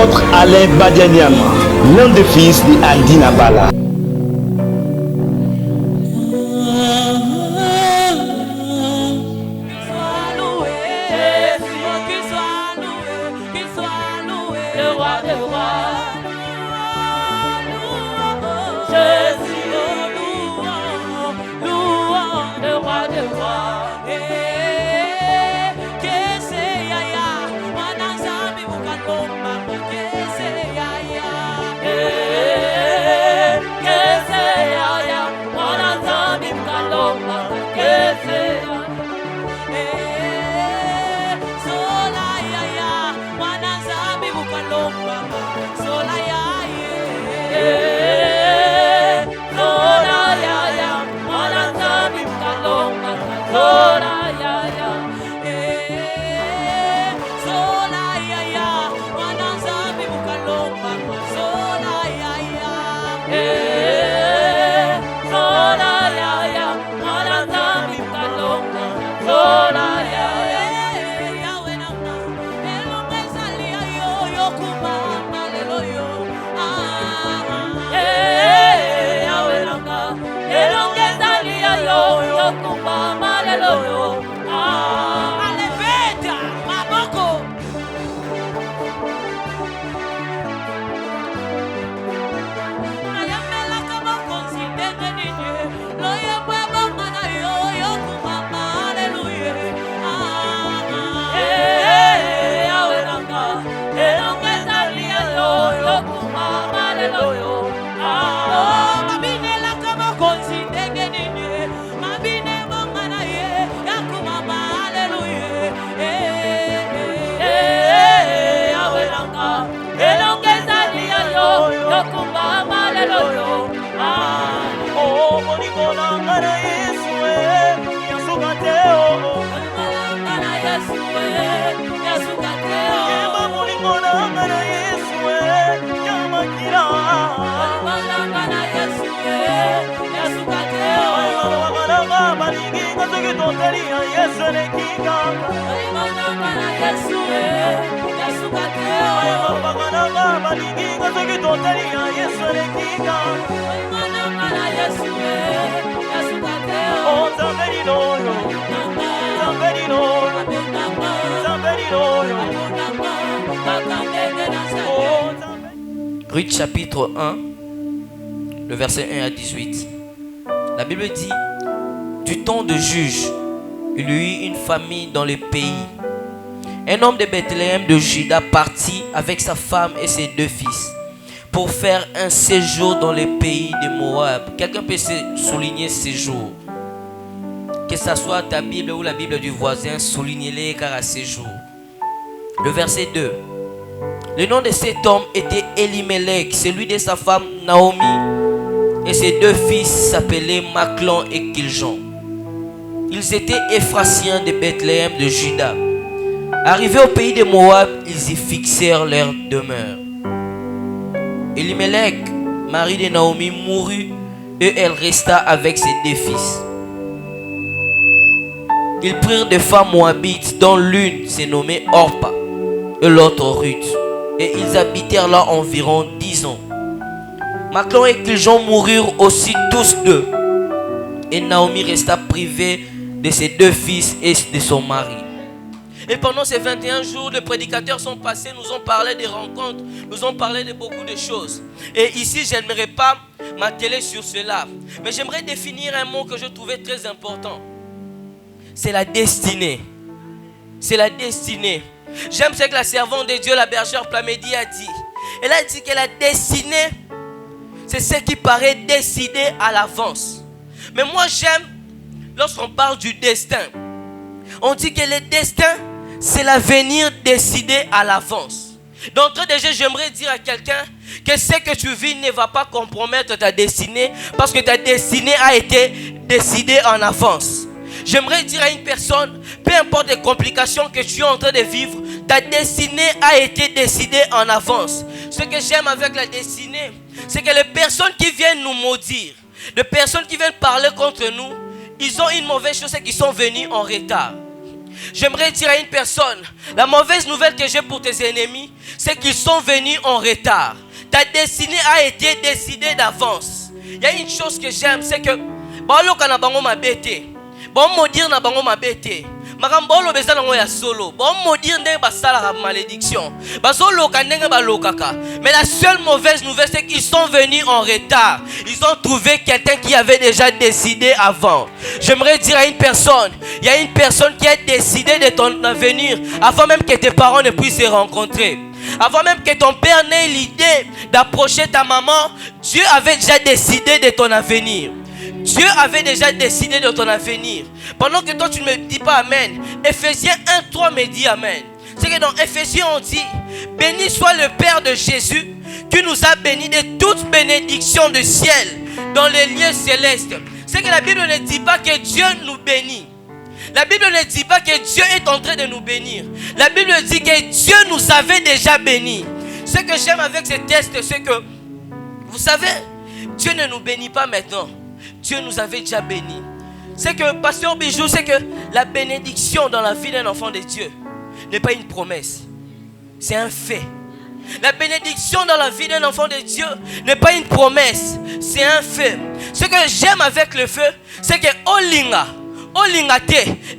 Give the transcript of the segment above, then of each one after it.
l'apôtre Alain Badianiama, l'un des fils d'Heidi Nabala. Ruth chapitre 1, le verset 1 à 18. La Bible dit: du temps de Juge, il y eut une famine dans le pays. Un homme de Bethléem de Juda partit avec sa femme et ses 2 fils pour faire un séjour dans le pays de Moab. Quelqu'un peut souligner séjour? Que ce soit ta Bible ou la Bible du voisin, soulignez-les car à séjour. Le verset 2. Le nom de cet homme était Elimelech, celui de sa femme Naomi, et ses 2 fils s'appelaient Machlon et Kiljon. Ils étaient Éphrasiens de Bethléem de Juda. Arrivés au pays de Moab, ils y fixèrent leur demeure. Elimelech, mari de Naomi, mourut et elle resta avec ses 2 fils. Ils prirent des femmes moabites, dont l'une s'est nommée Orpa et l'autre Ruth. Et ils habitèrent là environ 10 ans. Machlon et Kiljon moururent aussi tous 2. Et Naomi resta privée de ses 2 fils et de son mari. Et pendant ces 21 jours, les prédicateurs sont passés, nous ont parlé des rencontres, nous ont parlé de beaucoup de choses. Et ici, je n'aimerais pas m'atteler sur cela. Mais j'aimerais définir un mot que je trouvais très important. C'est la destinée. C'est la destinée. J'aime ce que la servante de Dieu, la bergère Plamedi, a dit. Elle a dit que la destinée, c'est ce qui paraît décidé à l'avance. Mais moi j'aime, lorsqu'on parle du destin, on dit que le destin, c'est l'avenir décidé à l'avance. D'entrée de jeu, j'aimerais dire à quelqu'un que ce que tu vis ne va pas compromettre ta destinée, parce que ta destinée a été décidée en avance. J'aimerais dire à une personne, peu importe les complications que tu es en train de vivre, ta destinée a été décidée en avance. Ce que j'aime avec la destinée, c'est que les personnes qui viennent nous maudire, les personnes qui viennent parler contre nous, ils ont une mauvaise chose, c'est qu'ils sont venus en retard. J'aimerais dire à une personne, la mauvaise nouvelle que j'ai pour tes ennemis, c'est qu'ils sont venus en retard. Ta destinée a été décidée d'avance. Il y a une chose que j'aime, c'est que baloka na bango mabete. Bon maudire na bango mabete. Makambolo beza nango ya solo. Bon maudire ndenge basala la malédiction. Bazoloka ndenge balokaka. Mais la seule mauvaise nouvelle, c'est qu'ils sont venus en retard. Ils ont trouvé quelqu'un qui avait déjà décidé avant. J'aimerais dire à une personne, il y a une personne qui a décidé de ton avenir avant même que tes parents ne puissent se rencontrer. Avant même que ton père n'ait l'idée d'approcher ta maman, Dieu avait déjà décidé de ton avenir. Dieu avait déjà décidé de ton avenir. Pendant que toi tu ne me dis pas Amen, Ephésiens 1:3 me dit Amen. C'est que dans Ephésiens on dit, béni soit le Père de Jésus qui nous a bénis de toute bénédiction du ciel dans les lieux célestes. C'est que la Bible ne dit pas que Dieu nous bénit. La Bible ne dit pas que Dieu est en train de nous bénir. La Bible dit que Dieu nous avait déjà bénis. Ce que j'aime avec ce texte, c'est que, vous savez, Dieu ne nous bénit pas maintenant. Dieu nous avait déjà bénis. C'est que, Pasteur Bijou, c'est que la bénédiction dans la vie d'un enfant de Dieu n'est pas une promesse. C'est un fait. La bénédiction dans la vie d'un enfant de Dieu n'est pas une promesse. C'est un fait. Ce que j'aime avec le feu, c'est que Olinga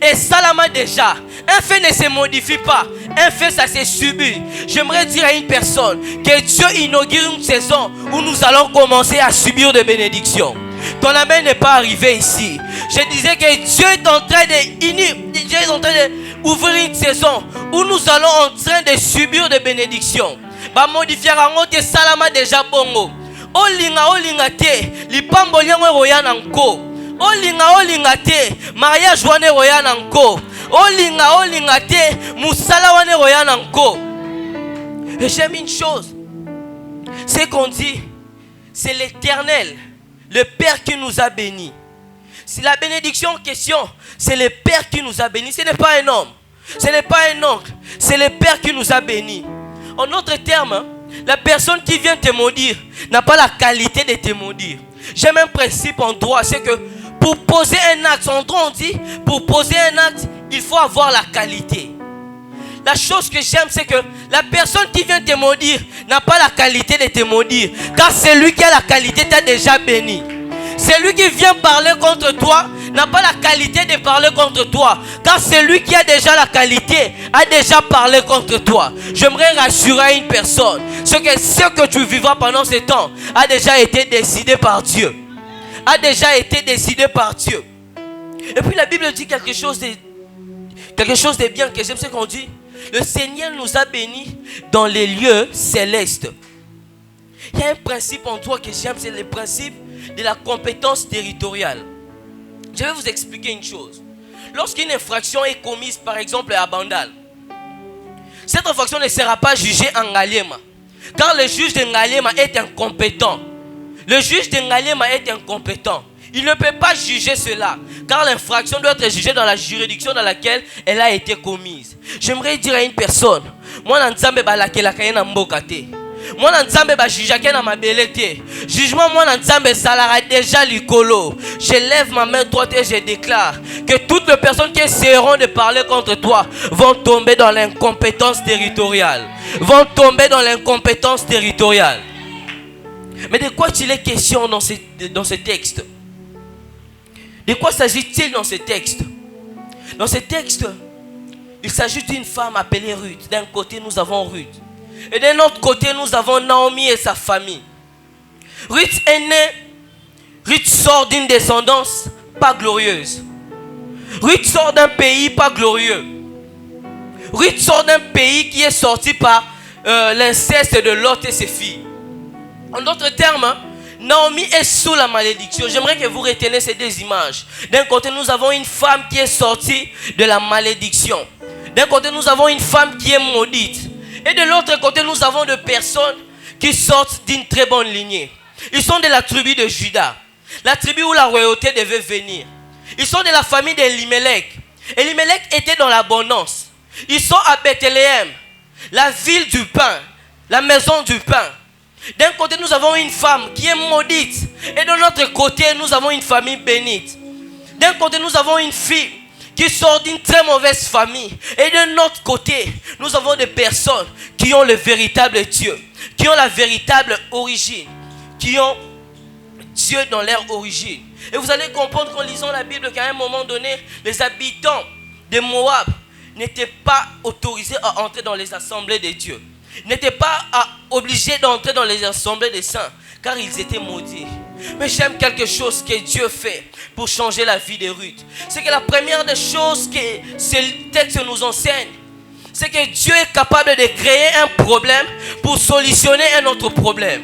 et Salama déjà. Un fait ne se modifie pas. Un fait, ça se subit. J'aimerais dire à une personne que Dieu inaugure une saison où nous allons commencer à subir des bénédictions. Ton amen n'est pas arrivé ici. Je disais que Dieu est en train d'ouvrir une saison où nous allons en train de subir des bénédictions. Ba modifier angote Salama déjà bongo. Olinga te lipambo lyango roya nanko. Olinga te mariage wane roya nanko. Olinga te musala wane roya nanko. Et j'aime une chose, c'est qu'on dit, c'est l'Éternel, le Père qui nous a bénis. Si la bénédiction en question, c'est le Père qui nous a bénis. Ce n'est pas un homme, ce n'est pas un oncle, c'est le Père qui nous a bénis. En d'autres termes, la personne qui vient te maudire n'a pas la qualité de te maudire. J'aime un principe en droit, c'est que pour poser un acte, en droit on dit, pour poser un acte, il faut avoir la qualité. La chose que j'aime, c'est que la personne qui vient te maudire n'a pas la qualité de te maudire. Car celui qui a la qualité t'a déjà béni. Celui qui vient parler contre toi n'a pas la qualité de parler contre toi. Car celui qui a déjà la qualité a déjà parlé contre toi. J'aimerais rassurer une personne. Ce que tu vivras pendant ce temps a déjà été décidé par Dieu. A déjà été décidé par Dieu. Et puis la Bible dit quelque chose de bien que j'aime, ce qu'on dit. Le Seigneur nous a bénis dans les lieux célestes. Il y a un principe en toi que j'aime, c'est le principe de la compétence territoriale. Je vais vous expliquer une chose. Lorsqu'une infraction est commise, par exemple à Bandal, cette infraction ne sera pas jugée en Ngaliema. Car le juge de Ngaliema est incompétent. Le juge de Ngaliema est incompétent. Il ne peut pas juger cela, car l'infraction doit être jugée dans la juridiction dans laquelle elle a été commise. J'aimerais dire à une personne, moi Nzambe balakelaka na mboka te. Moi Nzambe ba jujaka na mabele te. Jugement moi Nzambe salara déjà likolo. Je lève ma main droite et je déclare que toutes les personnes qui essaieront de parler contre toi vont tomber dans l'incompétence territoriale. Vont tomber dans l'incompétence territoriale. Mais de quoi il est question dans ce texte? De quoi s'agit-il dans ce texte? Dans ce texte, il s'agit d'une femme appelée Ruth. D'un côté, nous avons Ruth. Et d'un autre côté, nous avons Naomi et sa famille. Ruth est née. Ruth sort d'une descendance pas glorieuse. Ruth sort d'un pays pas glorieux. Ruth sort d'un pays qui est sorti par l'inceste de Lot et ses filles. En d'autres termes, Naomi est sous la malédiction. J'aimerais que vous reteniez ces deux images. D'un côté, nous avons une femme qui est sortie de la malédiction. D'un côté, nous avons une femme qui est maudite. Et de l'autre côté, nous avons des personnes qui sortent d'une très bonne lignée. Ils sont de la tribu de Juda. La tribu où la royauté devait venir. Ils sont de la famille d'Elimelech. Elimelech était dans l'abondance. Ils sont à Bethléem, la ville du pain, la maison du pain. D'un côté, nous avons une femme qui est maudite. Et de l'autre côté, nous avons une famille bénite. D'un côté, nous avons une fille qui sort d'une très mauvaise famille. Et de notre côté, nous avons des personnes qui ont le véritable Dieu, qui ont la véritable origine, qui ont Dieu dans leur origine. Et vous allez comprendre qu'en lisant la Bible qu'à un moment donné, les habitants de Moab n'étaient pas autorisés à entrer dans les assemblées de Dieu. Ils n'étaient pas obligés d'entrer dans les assemblées des saints, car ils étaient maudits. Mais j'aime quelque chose que Dieu fait pour changer la vie de Ruth. C'est que la première des choses que ce texte nous enseigne, c'est que Dieu est capable de créer un problème pour solutionner un autre problème.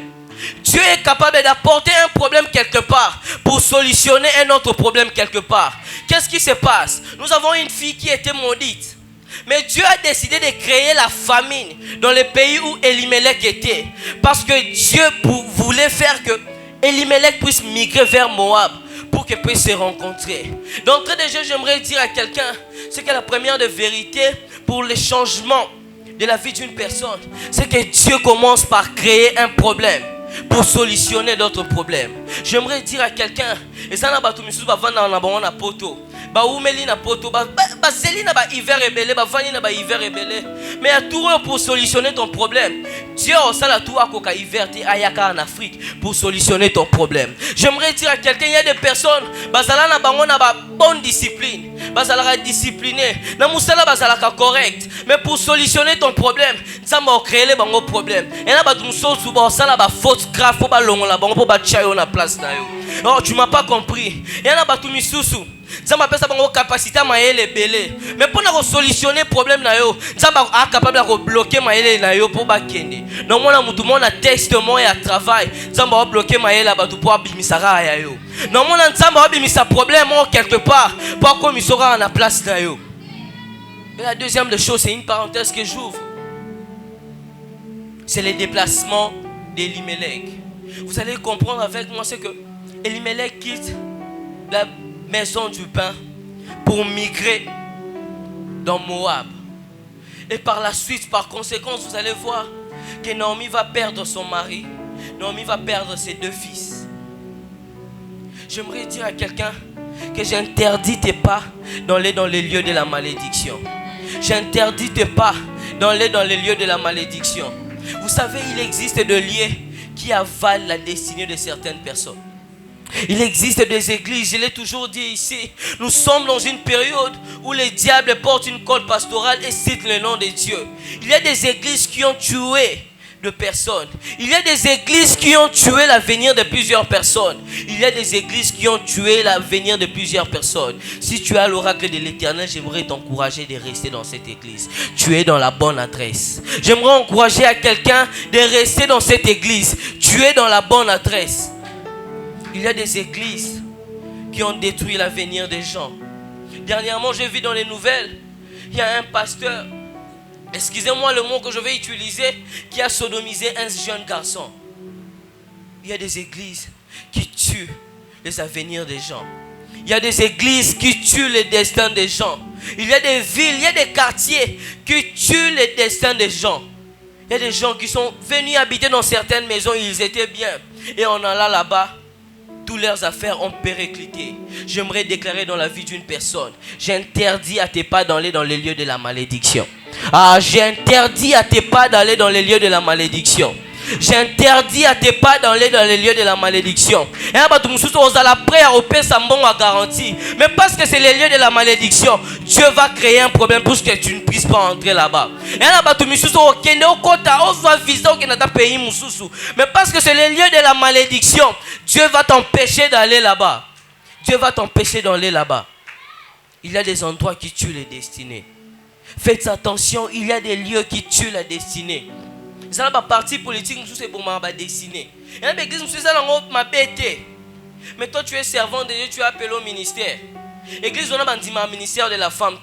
Dieu est capable d'apporter un problème quelque part pour solutionner un autre problème quelque part. Qu'est-ce qui se passe? Nous avons une fille qui était maudite. Mais Dieu a décidé de créer la famine dans le pays où Elimelech était. Parce que Dieu voulait faire que Elimelech puisse migrer vers Moab pour qu'ils puissent se rencontrer. D'entrée de jeu, j'aimerais dire à quelqu'un, c'est que la première de vérité pour le changement de la vie d'une personne, c'est que Dieu commence par créer un problème pour solutionner d'autres problèmes. J'aimerais dire à quelqu'un, et ça n'a pas tout mis sous na poto. Ba oumeli na poto ba zeli na ba hiver rebelle ba vani na ba hiver rebelle. Mais à tout pour solutionner ton problème, Dieu ça la tout akoka hiver ti ayaka en Afrique pour solutionner ton problème. J'aimerais dire à quelqu'un, il y a des personnes bazala na bango na ba bonne discipline, bazala discipliné, na musala bazala correct, mais pour solutionner ton problème, ça m'a créé les bango problème. Et là ba tout so ba sala ba faute grave pour ba longola bango pour ba chayo na place na yo. Oh, tu m'as pas compris. Et là ba tout misusu ça m'appelle ça une capacité à mailler belé. Mais pour nous solutionner le problème, ça va capable de bloquer mailler pour bakende. Non moi na mutu mona texte moi ya travail, ça va bloquer mailler là batu pour bimisara ya yo. Non moi na ça va bimisa problème quelque part pour comme il sera en place na yo. Et la deuxième des choses, c'est une parenthèse que j'ouvre. C'est le déplacement d'Elimelech. Vous allez comprendre avec moi c'est que Elimelech quitte la maison du pain pour migrer dans Moab. Et par la suite, par conséquence, vous allez voir que Naomi va perdre son mari. Naomi va perdre ses 2 fils. J'aimerais dire à quelqu'un que j'interdis tes pas d'aller dans les lieux de la malédiction. J'interdis tes pas d'aller dans les lieux de la malédiction. Vous savez, il existe des lieux qui avalent la destinée de certaines personnes. Il existe des églises, je l'ai toujours dit ici, nous sommes dans une période où les diables portent une colle pastorale et citent le nom de Dieu. Il y a des églises qui ont tué de personnes. Il y a des églises qui ont tué l'avenir de plusieurs personnes. Il y a des églises qui ont tué l'avenir de plusieurs personnes. Si tu as l'oracle de l'Éternel, j'aimerais t'encourager de rester dans cette église. Tu es dans la bonne adresse. J'aimerais encourager à quelqu'un de rester dans cette église. Tu es dans la bonne adresse. Il y a des églises qui ont détruit l'avenir des gens. Dernièrement, j'ai vu dans les nouvelles, il y a un pasteur, excusez-moi le mot que je vais utiliser, qui a sodomisé un jeune garçon. Il y a des églises qui tuent les avenirs des gens. Il y a des églises qui tuent le destin des gens. Il y a des villes, il y a des quartiers qui tuent le destin des gens. Il y a des gens qui sont venus habiter dans certaines maisons, ils étaient bien. Et en allant là-bas, toutes leurs affaires ont périclité. J'aimerais déclarer dans la vie d'une personne, j'interdis à tes pas d'aller dans les lieux de la malédiction. J'interdis à tes pas d'aller dans les lieux de la malédiction. J'interdis à tes pas d'aller dans les lieux de la malédiction. Et à la prière au Père Sambon a garanti. Mais parce que c'est les lieux de la malédiction, Dieu va créer un problème pour que tu ne puisses pas entrer là-bas. Et à mais parce que c'est les lieux de la malédiction, Dieu va t'empêcher d'aller là-bas. Dieu va t'empêcher d'aller là-bas. Il y a des endroits qui tuent les destinées. Faites attention, il y a des lieux qui tuent la destinée. Ça n'a pas parti politique, c'est pour ma destinée. Il y a des églises qui ma bête. Mais toi, tu es servant de Dieu, tu es appelé au ministère. L'église, on a dit un ministère de la femme.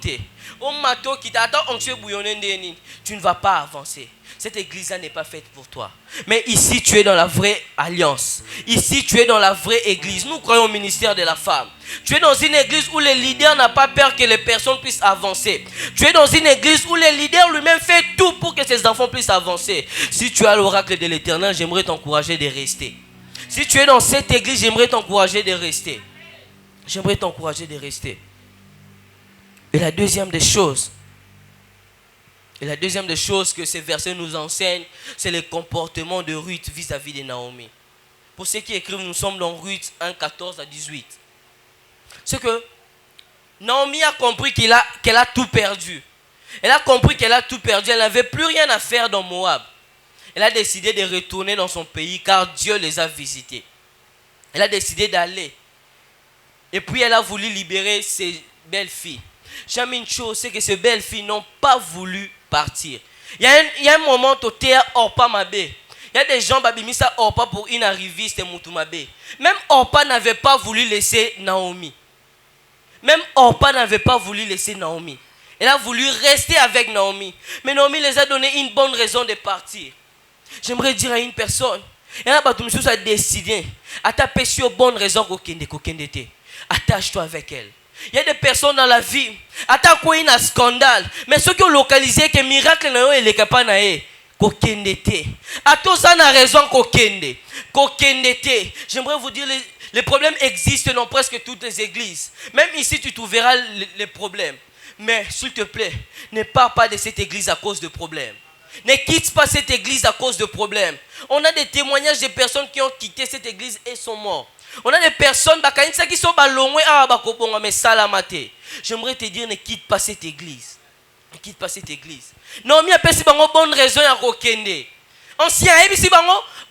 Au mato qui t'attend, tu ne vas pas avancer. Cette église-là n'est pas faite pour toi. Mais ici, tu es dans la vraie alliance. Ici, tu es dans la vraie église. Nous croyons au ministère de la femme. Tu es dans une église où le leader n'a pas peur que les personnes puissent avancer. Tu es dans une église où le leader lui-même fait tout pour que ses enfants puissent avancer. Si tu as l'oracle de l'Éternel, j'aimerais t'encourager de rester. Si tu es dans cette église, j'aimerais t'encourager de rester. J'aimerais t'encourager de rester. Et la deuxième des choses que ces versets nous enseignent, c'est le comportement de Ruth vis-à-vis de Naomi. Pour ceux qui écrivent, nous sommes dans Ruth 1, 14 à 18. C'est que Naomi a compris qu'elle a tout perdu. Elle a compris qu'elle a tout perdu. Elle n'avait plus rien à faire dans Moab. Elle a décidé de retourner dans son pays car Dieu les a visités. Elle a décidé d'aller. Et puis elle a voulu libérer ses belles filles. J'aime une chose, c'est que ces belles filles n'ont pas voulu partir. Il y a un moment où tu es Orpa Mabé. Il y a des gens qui ont mis ça Orpa pour une arriviste et Moutoumabé. Même Orpa n'avait pas voulu laisser Naomi. Elle a voulu rester avec Naomi. Mais Naomi les a donné une bonne raison de partir. J'aimerais dire à une personne, il y a a décidé à taper sur bonne raison kokende. Attache-toi avec elle. Il y a des personnes dans la vie, attaque quoi un scandale, mais ceux qui ont localisé que miracle na yo et les capanae kokende te. Atosa na raison kokende te. J'aimerais vous dire les problèmes existent dans presque toutes les églises. Même ici tu trouveras les problèmes. Mais s'il te plaît, ne pars pas de cette église à cause de problèmes. Ne quitte pas cette église à cause de problèmes. On a des témoignages de personnes qui ont quitté cette église et sont morts. On a des personnes qui sont balongwe mais salamate. J'aimerais te dire, ne quitte pas cette église. Ne quitte pas cette église. Non, mais il y a une bonne raison à kokende. Ancien, il y a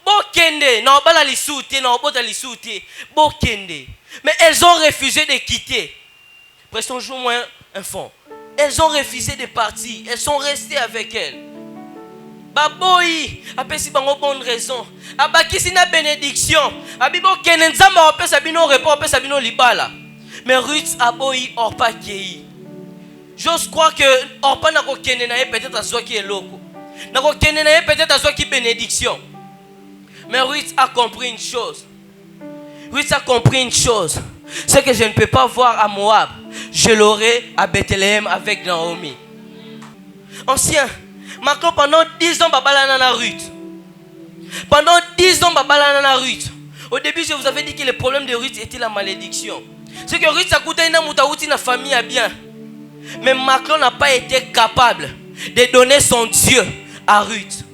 bokende. Non, pas la lissoute, non, pas la lissoute. Bokende. Mais elles ont refusé de quitter. Prestons jour un fond. Elles ont refusé de partir. Elles sont restées avec elle. Baboyi, apesi bango bonne raison. Abakisi na bénédiction. Abibo kenenzama opesa bino repos opesa bino libala. Mais Ruth aboyi Orpa kei. J'ose croire que Orpa na ko kene na ye peut-être azwa ki eloko. Na ko kene na ye peut-être azwa ki bénédiction. Mais Ruth a compris une chose. C'est que je ne peux pas voir à Moab. Je l'aurai à Bethléem avec Naomi. Ancien, maintenant pendant 10 ans, babalana na Ruth. Au début, je vous avais dit que le problème de Ruth était la malédiction. C'est que Ruth a coûté une famille à bien. Mais Macron n'a pas été capable de donner son Dieu à Ruth.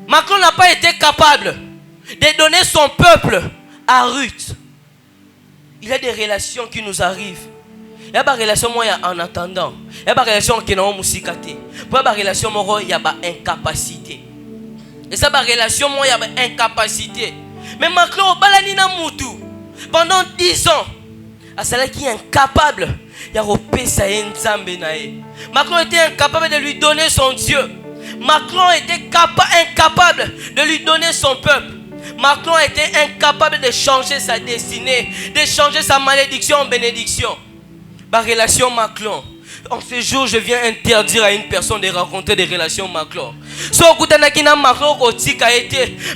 Macron n'a pas été capable de donner son peuple à Ruth. Il y a des relations qui nous arrivent. Il y a des relations en attendant. Il y a des relations qui n'ont pas musikate. Pour des relations il y a des incapacités. Et ça, des relations il y a des incapacités. Mais Macron pendant 10 ans, celle qui est incapable, il y a Macron était incapable de lui donner son Dieu. Macron était incapable de lui donner son peuple. Macron était incapable de changer sa destinée, de changer sa malédiction en bénédiction. Ma relation Macron. En ce jour, je viens interdire à une personne de rencontrer des relations Macron.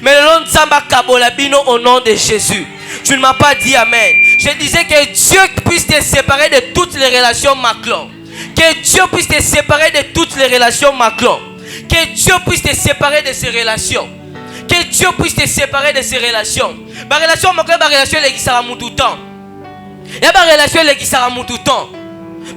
Mais le nom de Samba Kabolabino au nom de Jésus. Tu ne m'as pas dit Amen. Je disais que Dieu puisse te séparer de toutes les relations Macron. Que Dieu puisse te séparer de toutes les relations Macron. Que Dieu puisse te séparer de ces relations. Que Dieu puisse te séparer de ces relations. Ma relation Macron, ma relation qui sera tout temps. Il y a ma relation qui sera tout temps.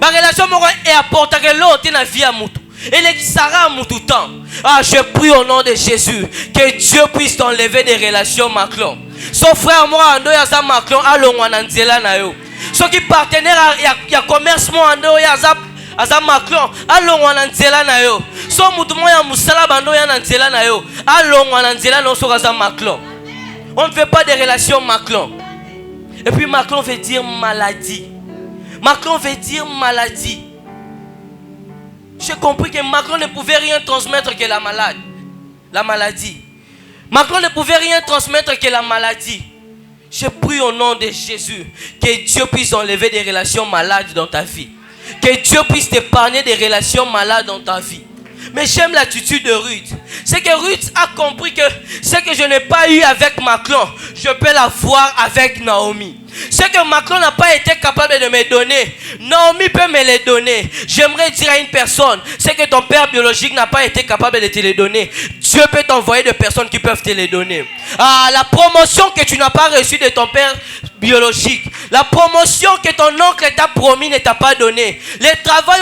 Ma relation est apportée l'autre dans la vie à Moutou. Et les qui sera tout temps. Ah, je prie au nom de Jésus que Dieu puisse t'enlever des relations Macron. Son frère moi ando ya za Macron alongwa na nzela na yo. Ceux qui partenaire ya commerce moi ando ya za Macron alongwa na nzela na yo. So mutu moya musala bando ya na nzela na yo alongwa na nzela no so za Macron. On ne fait pas de relations Macron. Et puis Macron veut dire maladie. Macron veut dire maladie. J'ai compris que Macron ne pouvait rien transmettre que la maladie. Macron ne pouvait rien transmettre que la maladie. Je prie au nom de Jésus que Dieu puisse enlever des relations malades dans ta vie. Que Dieu puisse t'épargner des relations malades dans ta vie. Mais j'aime l'attitude de Ruth. C'est que Ruth a compris que ce que je n'ai pas eu avec Macron, je peux l'avoir avec Naomi. Ce que Macron n'a pas été capable de me donner, Naomi peut me les donner. J'aimerais dire à une personne, c'est que ton père biologique n'a pas été capable de te les donner. Dieu peut t'envoyer des personnes qui peuvent te les donner. Ah, la promotion que tu n'as pas reçue de ton père biologique. La promotion que ton oncle t'a promis ne t'a pas donné. Le travail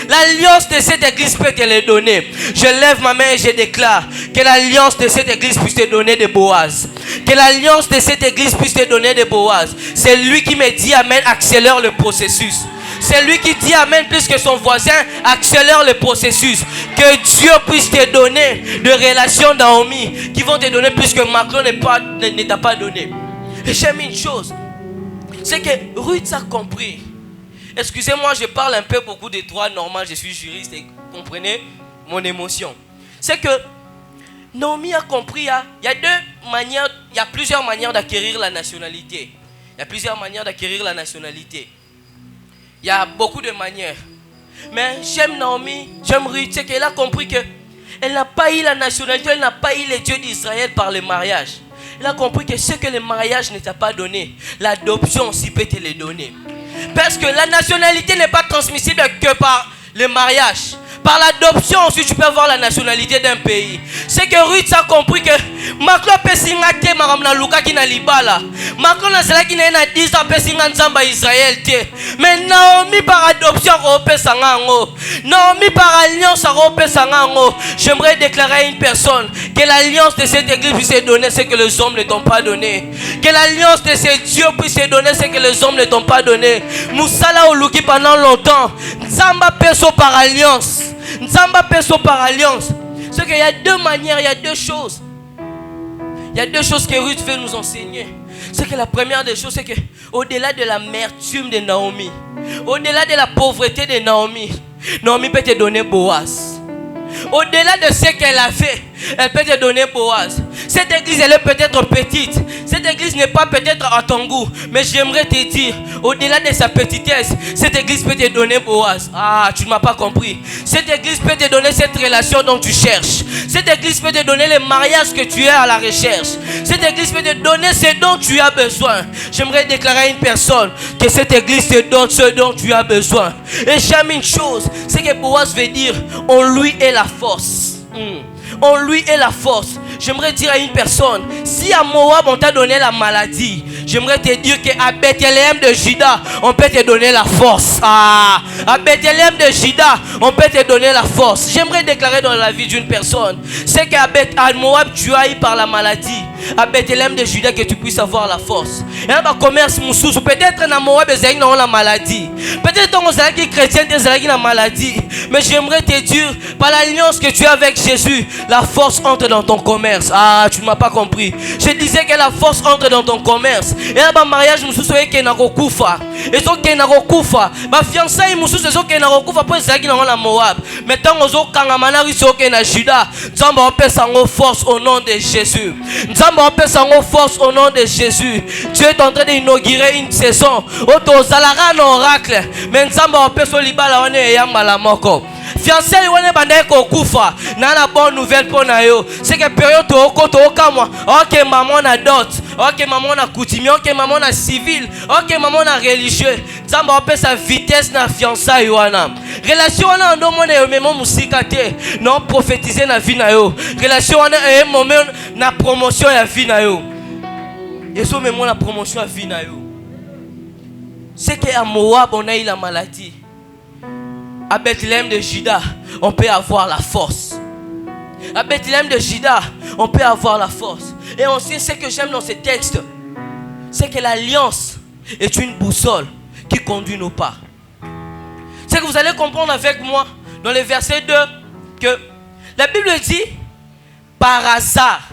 l'alliance de cette église peut te le donner. Je lève ma main et je déclare que l'alliance de cette église puisse te donner des Boaz. Que l'alliance de cette église puisse te donner des Boaz. C'est lui qui me dit amen, accélère le processus. C'est lui qui dit amen plus que son voisin, accélère le processus. Que Dieu puisse te donner de relations Naomi qui vont te donner plus que Macron ne t'a pas donné. Et j'aime une chose, c'est que Ruth a compris. Excusez-moi, je parle un peu beaucoup de droit normal, je suis juriste et comprenez mon émotion. C'est que Naomi a compris, il y a plusieurs manières d'acquérir la nationalité. Il y a plusieurs manières d'acquérir la nationalité. Il y a beaucoup de manières. Mais j'aime Naomi, j'aime Ruth, c'est qu'elle a compris qu'elle n'a pas eu la nationalité, elle n'a pas eu les dieux d'Israël par le mariage. Elle a compris que ce que le mariage ne t'a pas donné, l'adoption aussi peut te le donner. Parce que la nationalité n'est pas transmissible que par le mariage. Par l'adoption aussi tu peux avoir la nationalité d'un pays. C'est que Ruth a compris que Macron peut s'ingate maramna Luka qui na libala. Macron na cela qui n'a 10 ans peut s'ingate Zamba Israël te. Mais Naomi par adoption européen sangango. Naomi par alliance européen sangango. J'aimerais déclarer à une personne que l'alliance de cette église puisse se donner ce que les hommes ne t'ont pas donné. Que l'alliance de ces dieux puisse se donner ce que les hommes ne t'ont pas donné. Moussala Oluki pendant longtemps. Zamba Peso par alliance. Nzamba Peso par alliance. C'est qu'il y a deux manières, il y a deux choses. Il y a deux choses que Ruth veut nous enseigner. C'est que la première des choses, c'est que au-delà de l'amertume de Naomi, au-delà de la pauvreté de Naomi, Naomi peut te donner Boaz. Au-delà de ce qu'elle a fait, elle peut te donner Boaz. Cette église, elle est peut-être petite. Cette église n'est pas peut-être à ton goût. Mais j'aimerais te dire, au-delà de sa petitesse, cette église peut te donner Boaz. Ah, tu ne m'as pas compris. Cette église peut te donner cette relation dont tu cherches. Cette église peut te donner le mariage que tu es à la recherche. Cette église peut te donner ce dont tu as besoin. J'aimerais déclarer à une personne que cette église te donne ce dont tu as besoin. Et j'aime une chose, c'est que Boaz veut dire, on lui est la force. En lui est la force. J'aimerais dire à une personne, si à Moab on t'a donné la maladie, j'aimerais te dire qu'à Bethléem de Juda, on peut te donner la force. À Bethléem de Juda, on peut te donner la force. J'aimerais déclarer dans la vie d'une personne, c'est qu'à Moab tu as eu par la maladie, à Bethléem de Juda que tu puisses avoir la force. Et là, commerce moussous, peut-être dans Moab ils ont la maladie. Peut-être dans les chrétiens ils ont la maladie. Mais j'aimerais te dire, par l'alliance que tu as avec Jésus, la force entre dans ton commerce. Ah, tu ne m'as pas compris. Je disais que la force entre dans ton commerce. Et là, le mariage, je suis que na rokufa. Et so que na rokufa. Ma fiançailles, je suis que na rokufa pour ça qui na la Moab. Maintenant, on zo kangamana riso que na Juda. Nzamba on peut s'en force au nom de Jésus. Nzamba on peut s'en force au nom de Jésus. Dieu est en train d'inaugurer une saison. Auto zalara no oracle. Mais Nzamba on peut solibala on est yambala moko. Fiancé wane bande ko kufa na la bonne nouvelle pour na yo c'est que période to kamwa OK maman na dot OK maman na coutumier OK maman na civil OK maman na religieux Nzamba opé sa vitesse na fiançailles wana relation wana ndo mona yo memo musika te non prophétiser na vie na yo relation wana e moment na promotion ya vie na yo yeso memo na promotion ya vie na yo c'est que à Moab on a eu la maladie. À Bethléem de Juda, on peut avoir la force. À Bethléem de Juda, on peut avoir la force. Et on sait ce que j'aime dans ce texte, c'est que l'alliance est une boussole qui conduit nos pas. C'est que vous allez comprendre avec moi dans le verset 2 que la Bible dit, par hasard,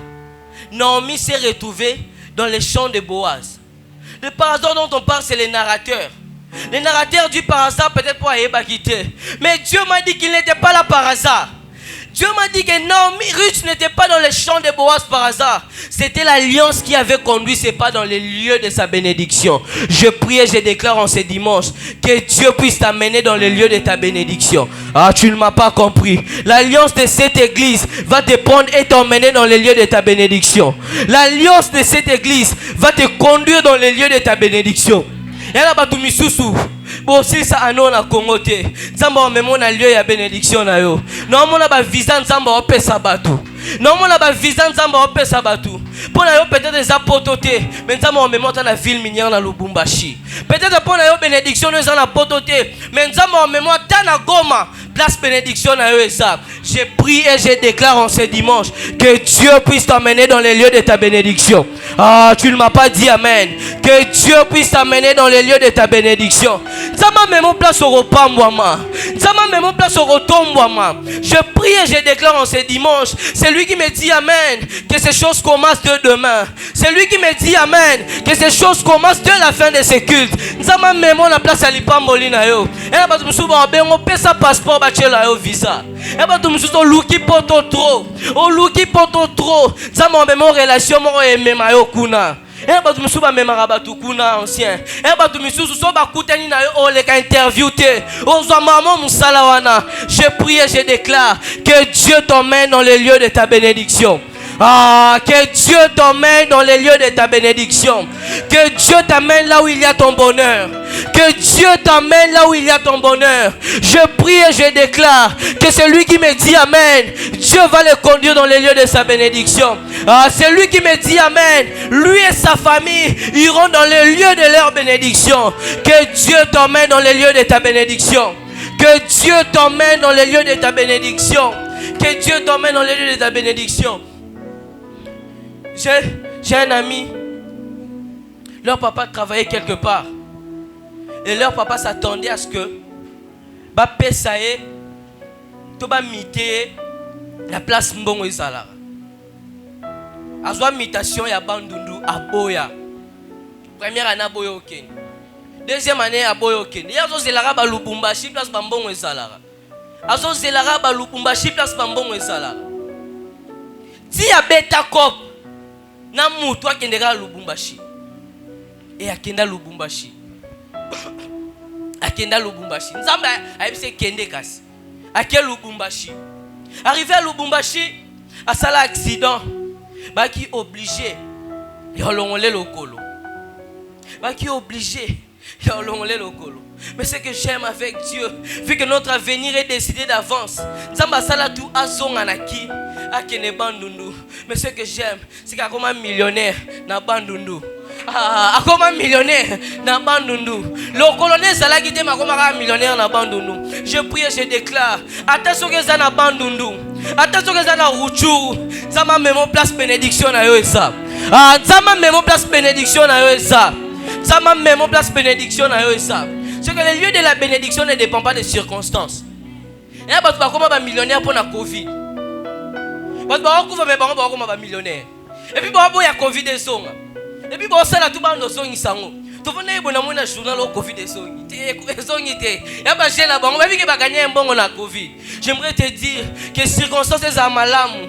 Naomi s'est retrouvée dans les champs de Boaz. Le par hasard dont on parle, c'est les narrateurs. Le narrateur dit par hasard peut-être pour Aïeba quitter. Mais Dieu m'a dit qu'il n'était pas là par hasard. Dieu m'a dit que Naomi, Ruth n'était pas dans les champs de Boaz par hasard. C'était l'alliance qui avait conduit ses pas dans les lieux de sa bénédiction. Je prie et je déclare en ce dimanche que Dieu puisse t'amener dans les lieux de ta bénédiction. Ah, tu ne m'as pas compris. L'alliance de cette église va te prendre et t'emmener dans les lieux de ta bénédiction. L'alliance de cette église va te conduire dans les lieux de ta bénédiction. Et là, batu misusu. Bon, si ça anon na Congo te. Nzamba o memo na lieu ya bénédiction na yo. Non mona ba visa nzamba o pesa batu. Non, on a visa nzamba on pesa batu. Pour na yo peut-être des apototé, mais nzamba on mémoire dans la ville minière na Lubumbashi. Peut-être pour na yo bénédiction nous en apototé, mais nzamba on mémoire dans Goma. Place bénédiction na yo ça. Je prie et je déclare en ce dimanche que Dieu puisse t'emmener dans les lieux de ta bénédiction. Ah, tu ne m'as pas dit amen. Que Dieu puisse t'amener dans les lieux de ta bénédiction. Nzamba même place au repas moi. Nzamba même place au retombe moi. Je prie et je déclare en ce dimanche, c'est lui qui me dit amen, que ces choses commencent de demain. C'est lui qui me dit amen, que ces choses commencent de la fin de ce culte. Nzamba même la place à l'ipamboli na yo. Et là ba musuba on pesa passeport ba chela yo visa. Et ba musuba luki poto trop. O luki poto trop. Nzamba même relation mo emema yo kuna. Et ba musuba même rabatu kuna ancien. Et ba musuba so ba kutani na yo o le ka interview te. O zo maman musala wana. Je prie et je déclare que Dieu t'emmène dans les lieux de ta bénédiction. Ah, que Dieu t'emmène dans les lieux de ta bénédiction. Que Dieu t'amène là où il y a ton bonheur. Que Dieu t'amène là où il y a ton bonheur. Je prie et je déclare que celui qui me dit amen, Dieu va le conduire dans les lieux de sa bénédiction. Ah, celui qui me dit amen, lui et sa famille iront dans les lieux de leur bénédiction. Que Dieu t'emmène dans les lieux de ta bénédiction. Que Dieu t'emmène dans les lieux de ta bénédiction. Que Dieu t'emmène dans les lieux de ta bénédiction. J'ai un ami, leur papa travaillait quelque part. Et leur papa s'attendait à ce que Pesae, Toba mité la place Mbongo Isalara. Azwa mitation ya Bandundu à Boya. Première année à Boya au Kenya. Deuxième année à Boya au Kenya. Yazo Zelara ba Lubumbashi place Mbongo Isalara. Azo Zelara ba Lubumbashi place Mbongo Isalara. Si ya beta cop na mutu akendeka Lubumbashi. Et akenda Lubumbashi. Akenda Lubumbashi. Nzamba aibise kende kasi. Akel Lubumbashi. Arrivé à Lubumbashi, à sala accident, baki obligé. Yolongole lokolo. Baki obligé. Yolongole lokolo. Mais ce que j'aime avec Dieu, vu que notre avenir est décidé d'avance, Nzamba sala tout azonga naki akene bandundu. Mais ce que j'aime, c'est qu'il y a comme un millionnaire na bandundu. Ah, comme un millionnaire na bandundu. Le colonel Zalaki te comme un millionnaire na bandundu. Je prie et je déclare, attention que ça na bandundu. Attention que ça na Ruchuru. Nzamba même place bénédiction na yo ça. Ah, Nzamba même place bénédiction na yo ça. Nzamba même place bénédiction na yo ça. C'est que le lieu de la bénédiction ne dépend pas des circonstances. Et là, tu vas comme un millionnaire pour la Covid. Tu vas comme un millionnaire. Et puis, il y a Covid et son. Et puis, ça là tout le monde son isango. Tu vas venir dans journal au Covid et son. J'aimerais te dire que les circonstances sont malamu.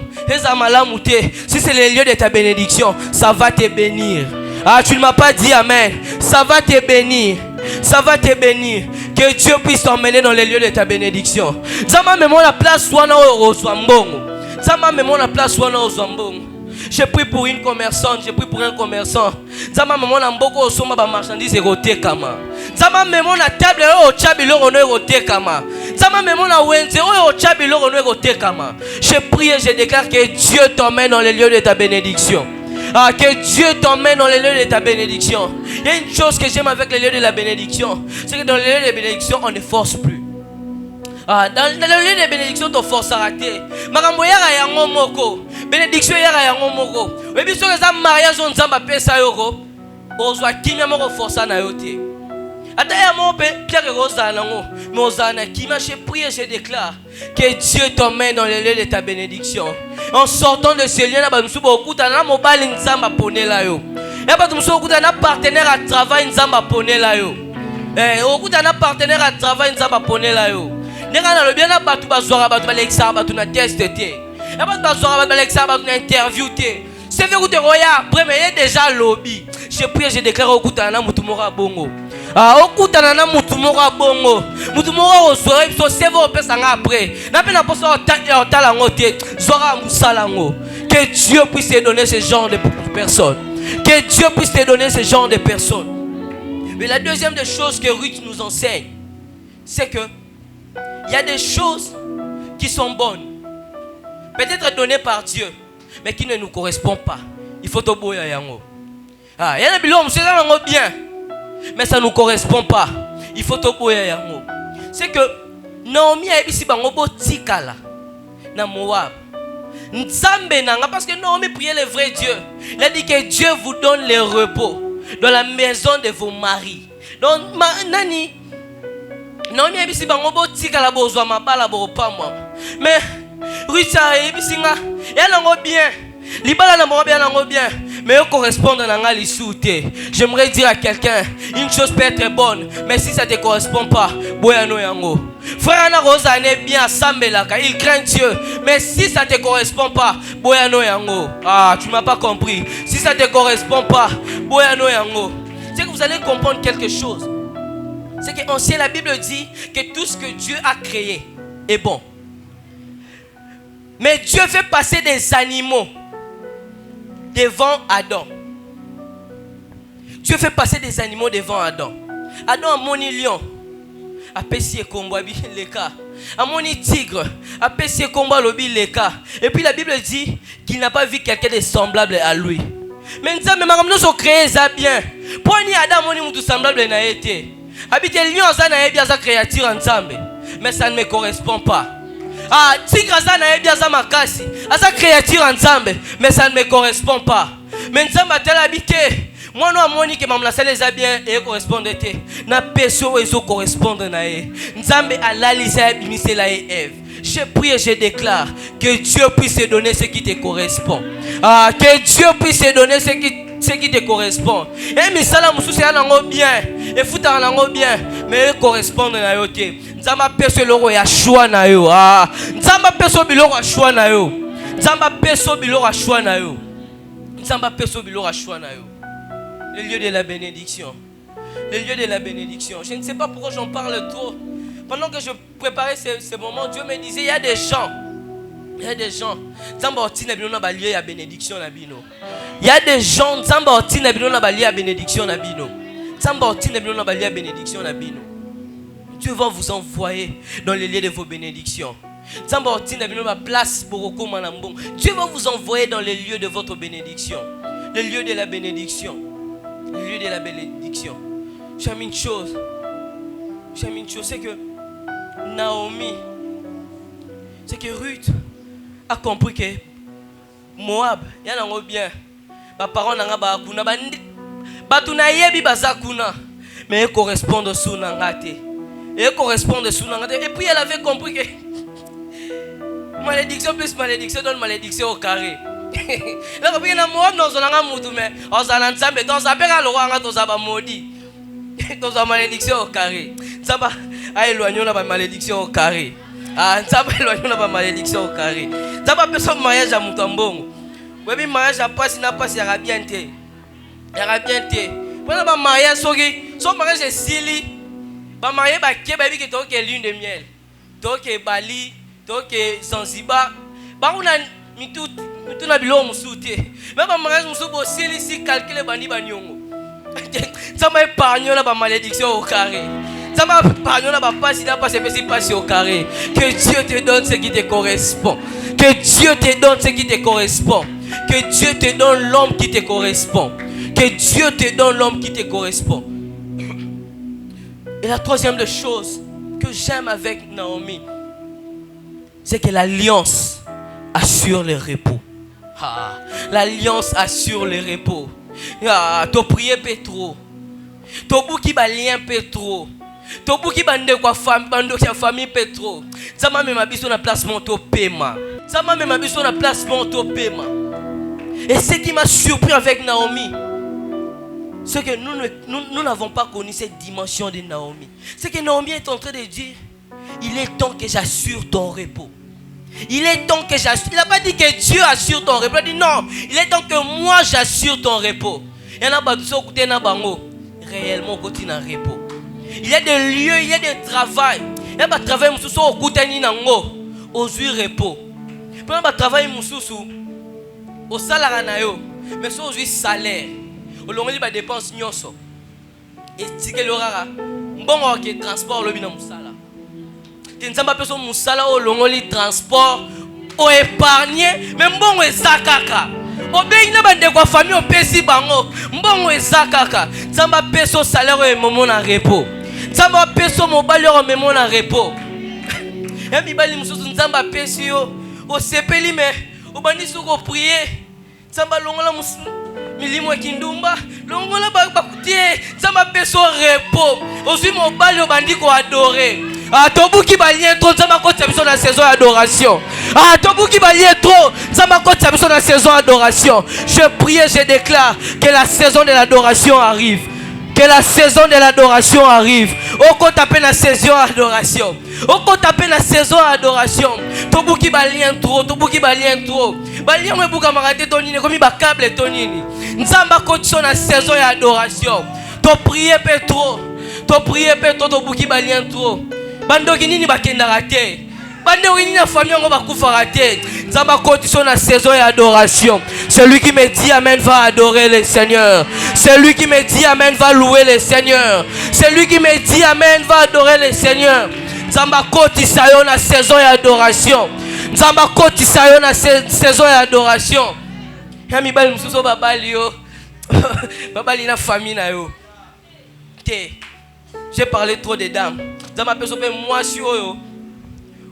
Si c'est le lieu de ta bénédiction, ça va te bénir. Ah, tu ne m'as pas dit amen. Ça va te bénir. Ça va te bénir. Que Dieu puisse t'emmener dans les lieux de ta bénédiction. Zama me la place soit au Zwambongo. Zama me la place soit au Zwambongo. Je prie pour une commerçante, je prie pour un commerçant. Zama me la mboko au soma ba marchandise eroté kama. Zama me la table au chabilo ono eroté kama. Zama me la wenze au chabilo ono eroté kama. Je prie et je déclare que Dieu t'emmène dans les lieux de ta bénédiction. Ah, que Dieu t'emmène dans les lieux de ta bénédiction. Il y a une chose que j'aime avec les lieux de la bénédiction, c'est que dans les lieux de bénédiction, on ne force plus. Ah, dans les lieux de bénédiction, tu forces à rater. Makambo yara yango moko. Bénédiction yara yango moko. Et puis, si on a mariage, on zamba pesa yoko. On soit kimia moko força na yote. Attends, il y a mon père, Pierre Rosanango. Mais Osana, qui m'a prié, je déclare que Dieu t'emmène dans les lieux de ta bénédiction. En sortant de ce lieu, nous avons mobile nzamba poné là yo. Et pas nous sommes un partenaire à travail nzamba poné là yo. Au coup d'un partenaire à travail nzamba poné là yo. N'engana le bien na batu bazora batu balexa batu na test te. Et pas bazora batu balexa batu na interview te. C'est vrai que tu regardes, après mais déjà lobby. Je prie, je déclare au coup d'un mutumora bongo. Ah, au coup d'un mutumora bongo. Mutumora au soir, il faut se voir après. N'a pas l'impression au talangote, zora musalango. Que Dieu puisse te donner ce genre de personnes. Que Dieu puisse te donner ce genre de personnes. Mais la deuxième des choses que Ruth nous enseigne, c'est que il y a des choses qui sont bonnes. peut-être donné par Dieu, mais qui ne nous correspond pas. Il faut toboya yango. Ah, yana bilom c'est ça bien, mais ça nous correspond pas. Il faut toboya yango. C'est que Naomi a ici bango botikala na Moab. Nzambe nanga parce que Naomi priait le vrai Dieu. Il a dit que Dieu vous donne le repos dans la maison de vos maris. Donc nani Naomi a ici bango botikala bozwa mabala bo pa moi. Mais Ruta a ici nga yana ngo bien. Libala na mo bien nango bien. Mais correspondre à nga lisouté. J'aimerais dire à quelqu'un, une chose peut être bonne, mais si ça ne te correspond pas, boyano yango. Frère Anna Rosa n'est bien Sambelaka, il craint Dieu, mais si ça ne te correspond pas, boyano yango. Ah, tu m'as pas compris. Si ça ne te correspond pas, boyano yango. C'est que vous allez comprendre quelque chose. C'est que on sait, la Bible dit que tout ce que Dieu a créé est bon. Mais Dieu fait passer des animaux devant Adam. Dieu fait passer des animaux devant Adam. Adam a moni lion, a pesé combat leka, a moni tigre, a pesé combat lobi leka. Et puis la Bible dit qu'il n'a pas vu quelqu'un de semblable à lui. Mais nous avons nous créé ça bien. Pour ni Adam moni mutu semblable na été. Habite lion ça na bien sa créature ensemble. Mais ça ne me correspond pas. Ah, tigre ça na bien sa makasi. À sa créature ensemble, mais ça ne me correspond pas. Mais nous avons tel habité. Moi non moni que mamla ça les a bien et correspondent été. Na peso et so correspondent na e. Nzambe alali sa bimise la Ève. Je prie et je déclare que Dieu puisse te donner ce qui te correspond. Ah, que Dieu puisse te donner ce qui te correspond. Et mais ça là musu c'est nango bien. Et futa nango bien, mais correspondent na yo te. Nzamba peso loro ya choix na yo. Ah, nzamba peso biloro ya choix na yo. Nzamba peso biloro ya choix na yo. Nzamba peso biloro ya choix na yo. Le lieu de la bénédiction. Le lieu de la bénédiction. Je ne sais pas pourquoi j'en parle trop. Pendant que je préparais ce moment, Dieu me disait, il y a des gens. Il y a des gens. Il y a bénédiction. Il y a des gens. Dieu va vous envoyer dans les lieux de vos bénédictions. Dieu va vous envoyer dans les lieux de votre bénédiction. Le lieu de la bénédiction. Le lieu de la bénédiction. J'aime une chose, c'est que Naomi, c'est que Ruth a compris que Moab, il y a un bien. Mes parents n'ont pas kuna, batuna yebi bazakuna, mais ils correspondent sous nangate. Et correspondent sous nangate. Et puis elle avait compris que malédiction plus malédiction donne malédiction au carré. Là, quand il y a un Moab dans son angamoutou, mais on s'en ensemble, dans sa père à l'orange, dans sa maudit. Dans sa malédiction au carré. Ça va éloigner la malédiction au carré. Ah, ça va éloigner la malédiction au carré. Ça va faire son mariage à Moutambon. Oui, mariage à passe, il n'a pas, il y aura bien été. Il y aura bien été. Pendant le mariage, son mariage est sili. Le mariage est qui est lune de miel. Donc, Bali, donc, Zanzibar. On a mis tout le bilon moussouté. Même le mariage moussouté, sili, si calculer bandi banyongo. Ça m'a épargné la malédiction au carré. Ça m'a épargné la passe, il n'a pas passé au carré. Que Dieu te donne ce qui te correspond. Que Dieu te donne ce qui te correspond. Que Dieu te donne l'homme qui te correspond. Que Dieu te donne l'homme qui te correspond. Et la troisième des choses que j'aime avec Naomi, c'est que l'alliance assure le repos. Ah, l'alliance assure le repos. Ah, tu prié Pétro. Tu bouki balien Pétro. Tu bouki bande quoi famille Pétro. Ça m'a même habité sur la place monto paiement. Ça m'a même habité sur la place monto paiement. Et ce qui m'a surpris avec Naomi, c'est que nous n'avons pas connu cette dimension de Naomi. C'est que Naomi est en train de dire, il est temps que j'assure ton repos. Il est temps que j'assure. Il n'a pas dit que Dieu assure ton repos. Il a dit non. Il est temps que moi j'assure ton repos. Il y en a pas réellement côté d'un repos. Il y a des lieux, il y a des travail. Il y a des travail mususu au côté nango aux repos. Pendant que travail mususu au salaire nayo, mais so aux salaire. Au long il va dépense nyonso. Et ticket l'orara. Bon ok transport le bina musala. Tinzamba personne musala au long li transport o épargner, mais mbongo ezakaka. Obéi na bande kwa famille o pesi bango, mbongo ezakaka. Nzamba peso salaire e momo na repos. Nzamba peso mobali o memo na repos. Et mibali mususu nzamba pesi yo, o sepeli me, o bandisi ko prier. Nzamba longola milimo kindumba, longola bakutie, nzamba peso repos. Ozui mobali o bandi ko adorer. Tobuki balien trop, nzamba ko tsabiso na saison d'adoration. Tobuki balien trop, nzamba ko tsabiso na saison d'adoration. Je prie et je déclare que la saison de l'adoration arrive. Que la saison de l'adoration arrive. Oko taper la saison d'adoration. Oko taper la saison d'adoration. Tobuki balien trop, tobuki balien trop. Balien me buka marate tonini komi ba câble tonini. Nzamba ko tso na saison d'adoration. To prier pe trop. To prier pe trop, tobuki balien trop. Bandoki nini bakenda raté. Bandoki nini na famille ngo bakufa raté. Nzamba ko tso na saison d'adoration. Celui qui me dit amen va adorer le Seigneur. Celui qui me dit amen va louer le Seigneur. Celui qui me dit amen va adorer le Seigneur. Nzamba koti sayo na saison d'adoration. Nzamba koti sayo na saison d'adoration. Ya mibali mususu babali yo. Babali na famille na yo. J'ai parlé trop des dames. Nzamba peso pe moi si yo.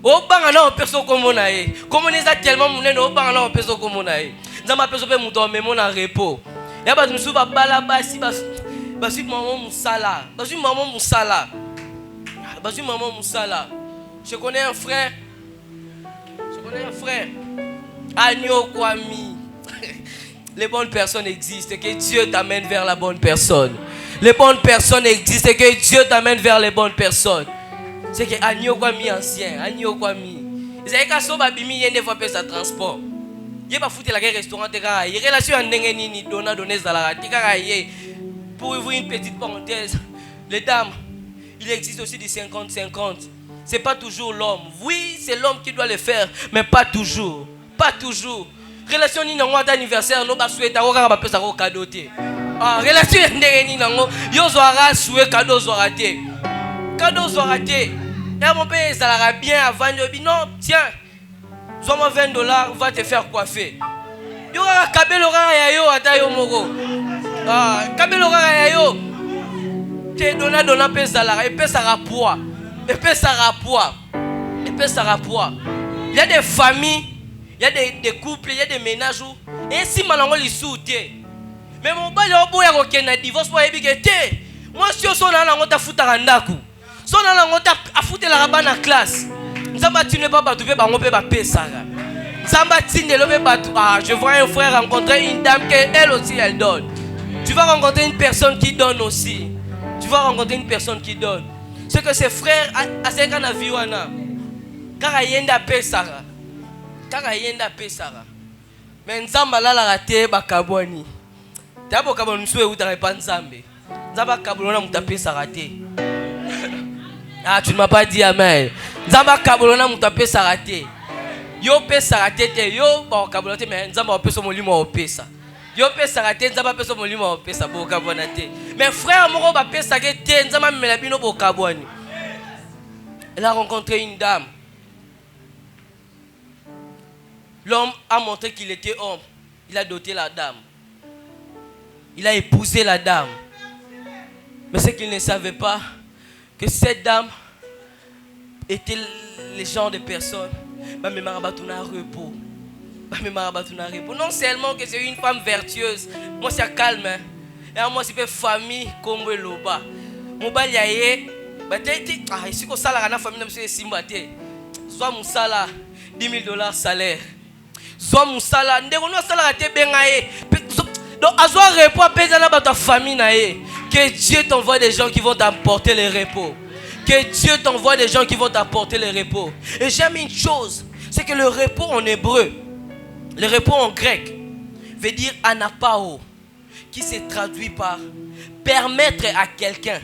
Obanga na peso komona e. Comme on est tellement munene obanga na peso komona e. Nzamba peso pe muto memo na repos. Ya ba mususu babala basi basi maman musala. Basi maman musala. Basi maman musala. Je connais un frère. Agneau Kwami. Les bonnes personnes existent et que Dieu t'amène vers la bonne personne. Les bonnes personnes existent et que Dieu t'amène vers les bonnes personnes. C'est que Agneau Kwami ancien, Agneau Kwami. Ils avaient qu'à sauver Bimi yende fois payer sa transport. Il pas foutre la restaurant te kara. Il relation en ndengeni ni dona donner zalara. Te kara yé. Pour ouvrir une petite parenthèse, les dames, il existe aussi du 50-50. C'est pas toujours l'homme. Oui, c'est l'homme qui doit le faire, mais pas toujours. Pas toujours. Relation ni nango d'anniversaire, no ba souhaiter ko kaka ba pesa ko cadeau te. Relation ndenge ni nango, yo zo ara souhaiter cadeau zo raté. Cadeau zo raté. Et mon père ça la bien avant de dire non, tiens. Sois-moi $20, va te faire coiffer. Yo ka kabelo ka ya yo ata yo moko. Kabelo ka ya yo. Te dona pesa la, et pesa rapport. Et pesa rapport. Et pesa rapport. Il y a des familles, il y a des couples, il y a des ménages où et si malango li souté. Mais mon bali oboya ko kena divorce pour ebike te. Moi si on na ngo ta futa randaku. So na ngo ta afute la rabana classe. Nzamba tine pas batu pe bango pe ba pesa. Nzamba tine lo pe batu. Je vois un frère rencontrer une dame que elle aussi elle donne. Tu vas rencontrer une personne qui donne aussi. Tu vas rencontrer une personne qui donne. C'est que ses frères à ce qu'on a vu wana. Kaka yenda pesara. Kaka yenda pesara. Mais nzamba la raté ba kabwani. Tabo kabwani mswe uta pas nzambe. Nzamba kabwani muta pesara te. Tu ne m'as pas dit amen. Nzamba kabwani muta pesara te. Yo pesara te te yo ba kabwani te mais nzamba peso molimo opesa. Yo pesara te nzamba peso molimo opesa bo kabwani te. Mais frère moko ba pesa ke te nzamba mela bino bo kabwani. Elle a rencontré une dame. L'homme a montré qu'il était homme. Il a doté la dame. Il a épousé la dame. Mais ce qu'il ne savait pas, que cette dame était le genre de personne. Repos. Non seulement que c'est une femme vertueuse. Moi c'est calme. Et moi c'est une famille comme Loba. Mon baliaye. Si vous avez une famille, soit mon salaire $10,000 salaire. Soit mon salaire, donc, à soi repos, à ta famille. Que Dieu t'envoie des gens qui vont t'apporter le repos. Que Dieu t'envoie des gens qui vont t'apporter le repos. Et j'aime une chose, c'est que le repos en hébreu, le repos en grec, veut dire anapao, qui se traduit par permettre à quelqu'un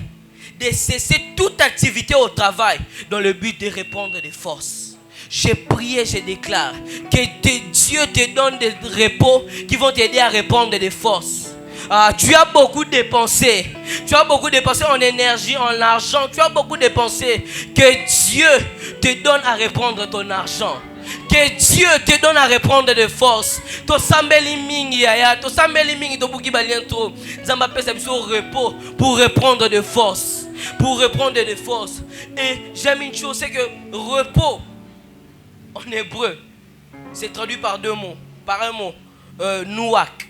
de cesser toute activité au travail dans le but de répondre des forces. Je prie et je déclare que Dieu te donne des repos qui vont t'aider à répondre des forces. Tu as beaucoup dépensé. Tu as beaucoup dépensé en énergie, en argent. Tu as beaucoup dépensé. Que Dieu te donne à répondre ton argent. Que Dieu te donne à reprendre de force. To sambeli mingi yaya, to sambeli mingi to buki baliento. Zamba pesa biso repos pour reprendre de force. Pour reprendre de force. Et j'aime une chose, c'est que repos en hébreu, c'est traduit par deux mots. Par un mot, nouak.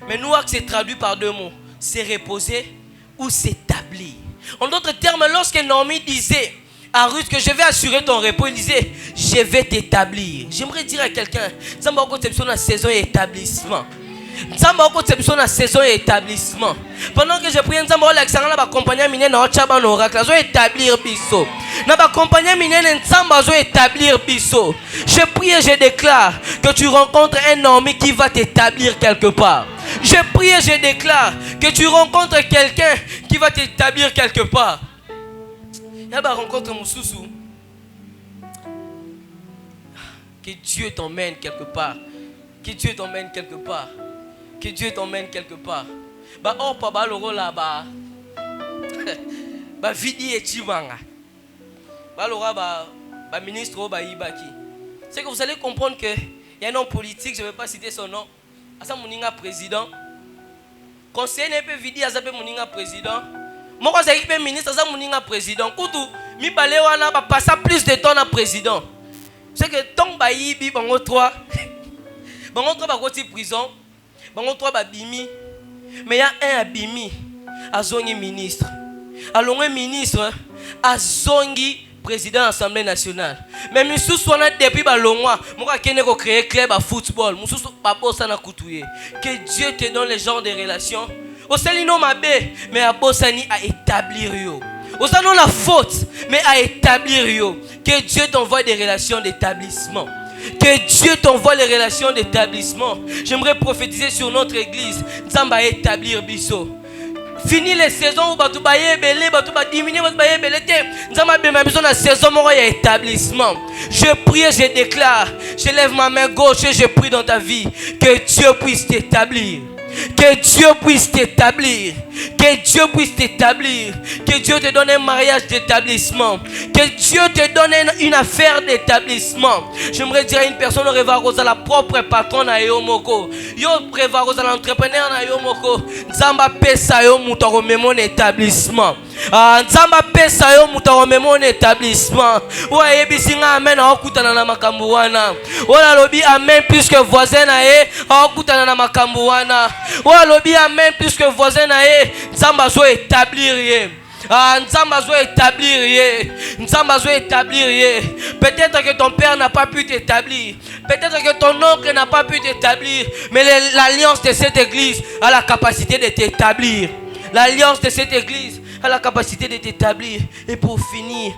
Mais nouak c'est traduit par deux mots. C'est reposer ou s'établir. En d'autres termes, lorsque Naomi disait à Ruth que je vais assurer ton repos, il disait je vais t'établir. J'aimerais dire à quelqu'un, ça m'a conception la saison et établissement. Ça m'a conception la saison et établissement. Pendant que je prie, ça m'a l'accent là accompagner minen na chaba no oracle, zo établir biso. Na accompagner minen nsamba zo établir biso. Je prie et je déclare que tu rencontres un homme qui va t'établir quelque part. Je prie et je déclare que tu rencontres quelqu'un qui va t'établir quelque part. Yaba rencontre mon sousou. Que Dieu t'emmène quelque part. Que Dieu t'emmène quelque part. Que Dieu t'emmène quelque part. Bah oh papa loro là bah. Bah vidi et chimanga. Bah lora bah ministre bah ibaki. C'est que vous allez comprendre que il y a un homme politique, je ne vais pas citer son nom. Asa Mouninga président. Conseiller n'est pas vidi asa pe Mouninga président. Mon conseiller pe ministre asa Mouninga président. Koutou mi balé wana ba passer plus de temps na président. C'est que ton ba yibi bango 3. Bango 3 ba koti prison. Bango 3 ba bimi. Mais il y a un abimi azongi ministre. Alongé ministre azongi président de l'Assemblée nationale. Mais monsieur soit depuis balongwa, moi kene ko créer club à football. Monsieur pas bossa na kutuye. Que Dieu te donne les genres de relations. Au salino mabé, mais à bossani à établir yo. Au salino la faute, mais à établir yo. Que Dieu t'envoie des relations d'établissement. Que Dieu t'envoie les relations d'établissement. J'aimerais prophétiser sur notre église. Nzamba établir biso. Fini les saisons où tu vas belé, tu vas diminuer, tu vas belé. Nzamba bema biso na saison où il y a établissement. Je prie et je déclare. Je lève ma main gauche et je prie dans ta vie. Que Dieu puisse t'établir. Que Dieu puisse t'établir. Que Dieu puisse t'établir. Que Dieu te donne un mariage d'établissement. Que Dieu te donne une affaire d'établissement. J'aimerais dire à une personne au Revarosa, la propre patronne à Yomoko. Yo Revarosa, l'entrepreneur à Yomoko. Nzamba pesa yo mutaro mon établissement. Nzamba pesa yo mutaro mon établissement. Ouais, ebisinga amen a okutana na makambo wana. Ola lobi amen puisque voisin na ye a okutana na makambo wana. Ola lobi amen puisque voisin na ye Nzamba zo établir ye. Nzamba zo établir ye. Nzamba zo établir ye. Peut-être que ton père n'a pas pu t'établir. Peut-être que ton oncle n'a pas pu t'établir. Mais l'alliance de cette église a la capacité de t'établir. L'alliance de cette église a la capacité de t'établir. Et pour finir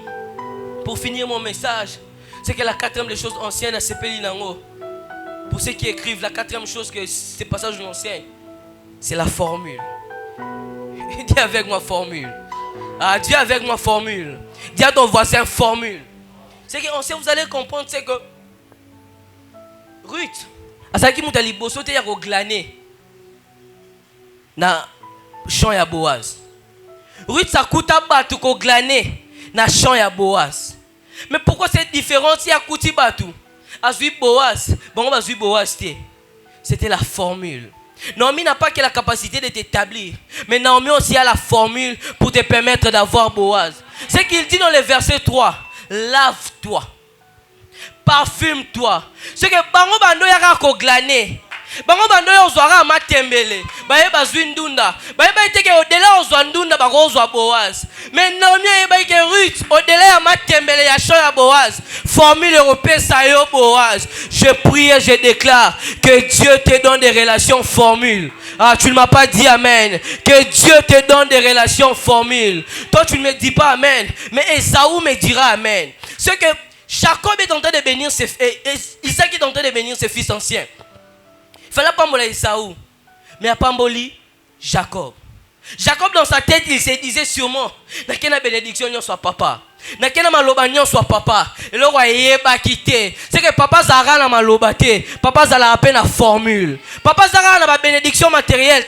mon message, c'est que la quatrième des choses anciennes à Sepeli Nango. Pour ceux qui écrivent, la quatrième chose que ces passages nous enseignent, c'est la formule. Dis avec moi formule. Dis avec moi formule. Dis à ton voisin formule. C'est que vous allez comprendre, c'est que Ruth, asaki mutali boso te ya ko glaner na champ ya Boaz. Ruth sakuta batu ko glaner na champ ya Boaz. Mais pourquoi cette différence ya kuti batu? Azui Boaz, bon bazui Boaz te. C'était la formule. Naomi n'a pas que la capacité de t'établir, mais Naomi aussi a la formule pour te permettre d'avoir Boaz. C'est qu'il dit dans le verset 3, lave-toi, parfume-toi. C'est que bango bando yaka ko glaner. Bango bando yo zwara matembele. Baye bazwi ndunda. Baye baite ke odela ozwa ndunda bako ozwa Boaz. Mais Naomi baye ke Ruth odela ya matembele ya champ ya Boaz. Formule européenne sa yo Boaz. Je prie et je déclare que Dieu te donne des relations formules. Tu ne m'as pas dit amen. Que Dieu te donne des relations formules. Toi tu ne me dis pas amen, mais Esaü me dira amen. C'est que Jacob est en train de bénir Isaac est en train de bénir ses fils anciens. Il fallait pas m'oler Esaü, mais à Pamboli, Jacob. Jacob dans sa tête, il se disait sûrement, n'a qu'une bénédiction soit papa, n'a qu'une malobagnon soit papa. Et le roi yeba quitté. C'est que papa Zara n'a malobate, papa Zara a peine à formule. Papa Zara n'a pas bénédiction matérielle,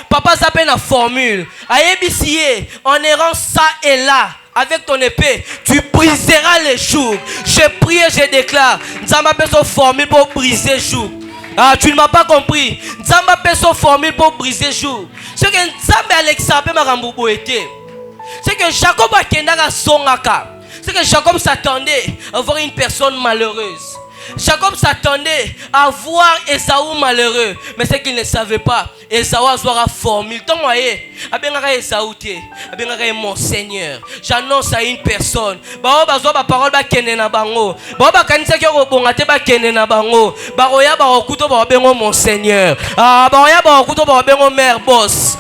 papa Zara a peine à formule. A yebisiye, en errant ça et là, avec ton épée, tu briseras les jougs. Je prie et je déclare, Nzamba peut se former pour briser les jougs. Ah, tu ne m'as pas compris. Nzamba peut se former pour briser les jougs. C'est que Nzamba Alexandre Maramboubou était. C'est que Jacob a kendaka songaka. C'est que Jacob s'attendait à voir une personne malheureuse. Jacob s'attendait à voir Esaü malheureux. Mais c'est qu'il ne savait pas. Esaü a formule. Tant moi, Esaü, mon Seigneur. J'annonce à une personne. Parole mon Seigneur. Mère boss.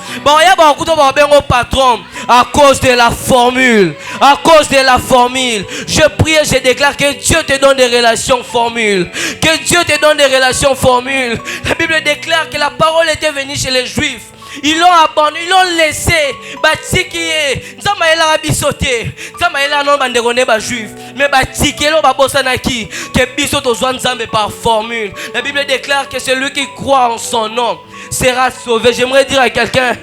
Patron. À cause de la formule. À cause de la formule. Je prie et je déclare que Dieu te donne des relations formules. Que Dieu te donne des relations formules. La Bible déclare que la parole était venue chez les Juifs. Ils l'ont abandonné, ils l'ont laissé. Batikié. Nzamaela abisoté. Nzamaela non banderone ba juif. Mais batikié lo babosanaki. Que biso tozwa nzambe par formule. La Bible déclare que celui qui croit en son nom sera sauvé. J'aimerais dire à quelqu'un,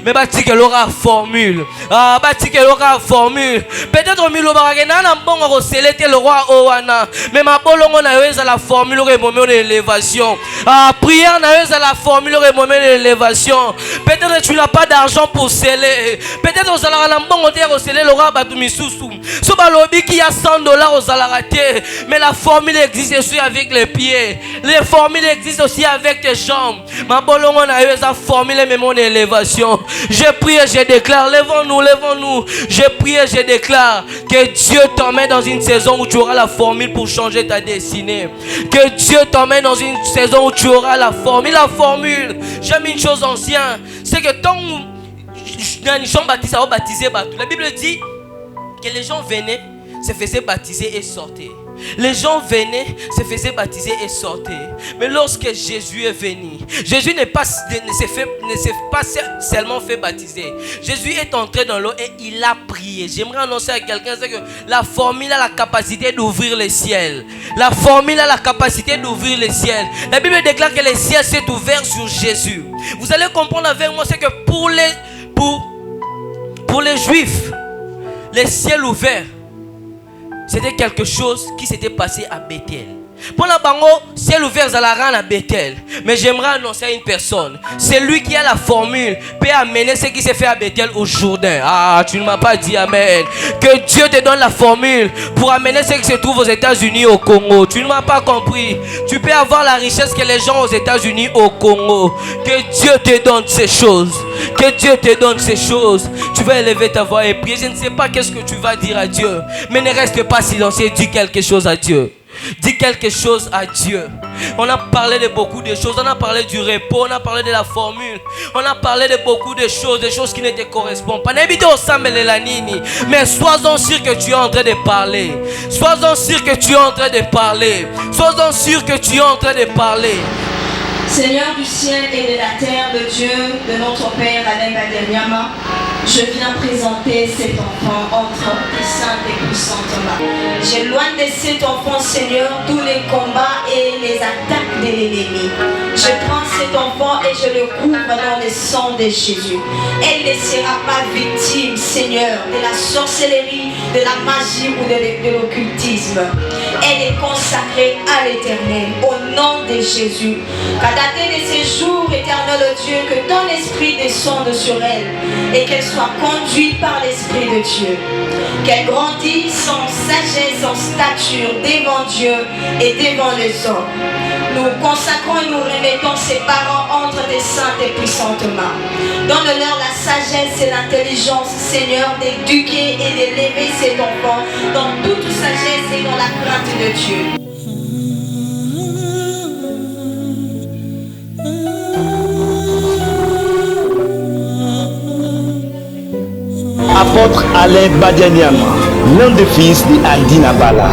mais batikié l'aura formule. Ah, batikié l'aura formule. Peut-être milo baragena na mbongo roselete le roi Owana. Mais ma bolongo na yo la formule au moment de l'élévation. Ah, prière na yo la formule au moment de l'élévation. Peut-être que tu n'as pas d'argent pour sceller. Peut-être aux alaralambo on sceller le roi Batumisusu. So balobi qui a $100 aux alarate. Mais la formule existe aussi avec les pieds. Les formules existent aussi avec tes jambes. Ma bolongo na yo la formule même mon élévation. Je prie et je déclare, levons-nous, levons-nous. Je prie et je déclare que Dieu t'emmène dans une saison où tu auras la formule pour changer ta destinée. Que Dieu t'emmène dans une saison où tu auras la formule. La formule. J'aime une chose ancienne, c'est que tant les gens baptisés, la Bible dit que les gens venaient, se faisaient baptiser et sortaient. Les gens venaient, se faisaient baptiser et sortaient. Mais lorsque Jésus est venu, Jésus ne s'est pas seulement fait baptiser. Jésus est entré dans l'eau et il a prié. J'aimerais annoncer à quelqu'un, c'est que la formule a la capacité d'ouvrir les ciels. La formule a la capacité d'ouvrir les ciels. La Bible déclare que les ciels s'est ouvert sur Jésus. Vous allez comprendre avec moi, c'est que pour les Juifs, les ciels ouverts, c'était quelque chose qui s'était passé à Bethel. Pour la bango, ciel ouvert à la rane à Bethel. Mais j'aimerais annoncer à une personne, c'est lui qui a la formule peut amener ce qui s'est fait à Bethel au Jourdain. Ah, tu ne m'as pas dit amen. Que Dieu te donne la formule pour amener ce qui se trouve aux États-Unis, au Congo. Tu ne m'as pas compris. Tu peux avoir la richesse que les gens aux États-Unis, au Congo. Que Dieu te donne ces choses. Que Dieu te donne ces choses. Tu vas élever ta voix et prier. Je ne sais pas qu'est-ce que tu vas dire à Dieu, mais ne reste pas silencieux. Dis quelque chose à Dieu. Dis quelque chose à Dieu. On a parlé de beaucoup de choses. On a parlé du repos. On a parlé de la formule. On a parlé de beaucoup de choses qui ne te correspondent pas. Mais sois-en sûr que tu es en train de parler. Sois-en sûr que tu es en train de parler. Sois-en sûr que tu es en train de parler. Seigneur du ciel et de la terre, de Dieu, de notre Père Alain Badeliama, je viens présenter cet enfant entre tes saintes et puissantes mains. J'éloigne de cet enfant, Seigneur, tous les combats et les attaques de l'ennemi. Je prends cet enfant et je le couvre dans le sang de Jésus. Elle ne sera pas victime, Seigneur, de la sorcellerie, de la magie ou de l'occultisme. Elle est consacrée à l'Éternel, au nom de Jésus. Qu'à dater de ces jours, éternel Dieu, que ton esprit descende sur elle et qu'elle soit conduite par l'Esprit de Dieu. Qu'elle grandisse en sagesse, en stature devant Dieu et devant les hommes. Nous consacrons et nous remettons ses parents entre tes saintes et puissantes mains. Donne-leur la sagesse et l'intelligence, Seigneur, d'éduquer et d'élever cet enfant dans toute sagesse et dans la crainte de Dieu. Apôtre Alain Badianiama, l'un des fils d'Andi Nabala.